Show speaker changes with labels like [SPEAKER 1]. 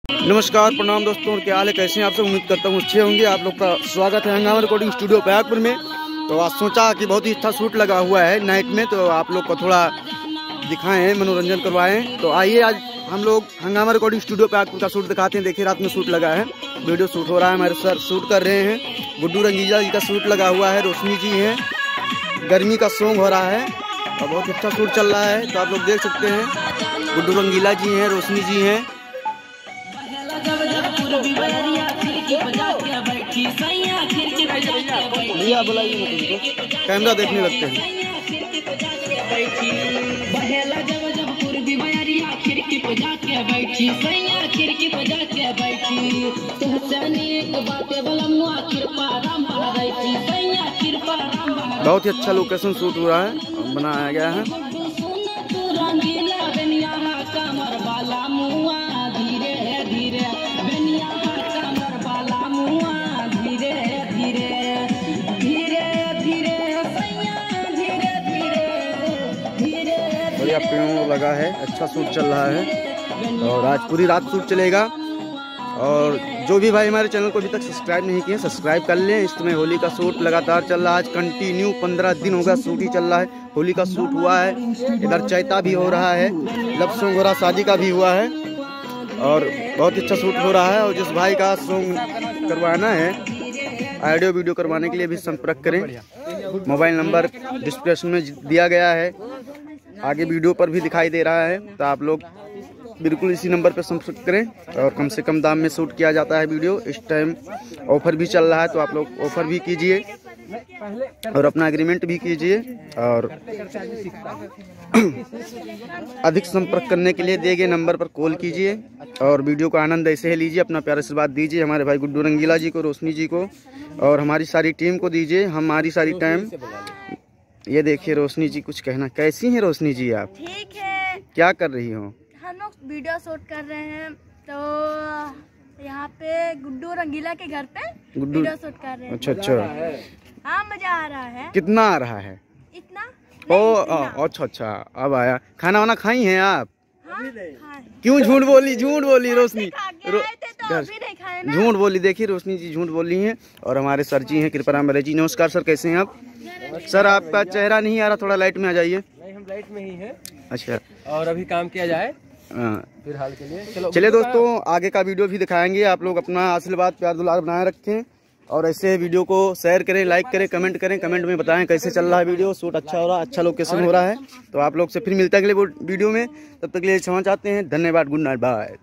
[SPEAKER 1] नमस्कार, प्रणाम दोस्तों, क्या हाल है, कैसे हैं आप सब। उम्मीद करता हूँ अच्छे होंगे। आप लोग का स्वागत है हंगामा रिकॉर्डिंग स्टूडियो बैराकपुर में। तो आज सोचा कि बहुत ही अच्छा शूट लगा हुआ है नाइट में, तो आप लोग को थोड़ा दिखाएं, मनोरंजन करवाएं। तो आइए आज हम लोग हंगामा रिकॉर्डिंग स्टूडियो बैराकपुर का शूट दिखाते हैं। देखिए रात में शूट लगा है, वीडियो शूट हो रहा है, हमारे सर शूट कर रहे हैं। गुड्डू रंगीला जी का शूट लगा हुआ है, रोशनी जी हैं, गर्मी का सॉन्ग हो रहा है और बहुत अच्छा शूट चल रहा है। तो आप लोग देख सकते हैं, गुड्डू रंगीला जी हैं, रोशनी जी हैं। भैया बुलाइए ना, तुमको कैमरा देखने लगते हैं। बहुत ही अच्छा लोकेशन शूट हुआ है, बनाया गया है। बढ़िया पेड़ लगा है, अच्छा शूट चल रहा है और आज पूरी रात शूट चलेगा। और जो भी भाई हमारे चैनल को अभी तक सब्सक्राइब नहीं किए, सब्सक्राइब कर लें। इस समय होली का शूट लगातार चल रहा है, आज कंटिन्यू 15 दिन होगा शूट ही चल रहा है। होली का शूट हुआ है, इधर चैता भी हो रहा है, लव सॉन्ग हो रहा, शादी का भी हुआ है और बहुत अच्छा शूट हो रहा है। और जिस भाई का सॉन्ग करवाना है, ऑडियो वीडियो करवाने के लिए भी संपर्क करें। मोबाइल नंबर डिस्क्रिप्शन में दिया गया है, आगे वीडियो पर भी दिखाई दे रहा है। तो आप लोग बिल्कुल इसी नंबर पर संपर्क करें और कम से कम दाम में शूट किया जाता है वीडियो। इस टाइम ऑफर भी चल रहा है, तो आप लोग ऑफर भी कीजिए और अपना एग्रीमेंट भी कीजिए। और अधिक संपर्क करने के लिए दिए गए नंबर पर कॉल कीजिए और वीडियो का आनंद ऐसे ही लीजिए। अपना प्यार आशीर्वाद दीजिए हमारे भाई गुड्डू रंगीला जी को, रोशनी जी को और हमारी सारी टीम को दीजिए। हमारी सारी टाइम ये देखिए, रोशनी जी कुछ कहना। कैसी हैं रोशनी जी आप?
[SPEAKER 2] ठीक है।
[SPEAKER 1] क्या कर रही हो?
[SPEAKER 2] हम लोग वीडियो शूट कर रहे हैं, तो यहाँ पे गुड्डू रंगीला के घर पे वीडियो शूट कर रहे हैं।
[SPEAKER 1] अच्छा,
[SPEAKER 2] हाँ मजा आ रहा है।
[SPEAKER 1] कितना आ रहा है?
[SPEAKER 2] इतना
[SPEAKER 1] ओ अच्छा, अब आया। खाना वाना खाई हैं आप?
[SPEAKER 2] हाँ,
[SPEAKER 1] क्यों झूठ बोली रोशनी,
[SPEAKER 2] तो
[SPEAKER 1] झूठ बोली। देखिए रोशनी जी झूठ बोली हैं। और हमारे सर जी हैं कृपाराम जी। नमस्कार सर, कैसे हैं आप? सर आपका चेहरा नहीं आ रहा, थोड़ा लाइट में आ जाइए।
[SPEAKER 3] नहीं, हम लाइट में ही हैं।
[SPEAKER 1] अच्छा,
[SPEAKER 3] और अभी काम किया जाए फिलहाल के लिए।
[SPEAKER 1] चलिए दोस्तों, आगे का वीडियो भी दिखाएंगे। आप लोग अपना आशीर्वाद प्यार दुलार बनाए रखें और ऐसे वीडियो को शेयर करें, लाइक करें, कमेंट करें। कमेंट में बताएं कैसे चल रहा है वीडियो शूट। अच्छा हो रहा है, अच्छा लोकेशन हो रहा है। तो आप लोग से फिर मिलते हैं अगले वीडियो में। तब तक के लिए क्षमा चाहते हैं। धन्यवाद, गुड नाइट, बाय।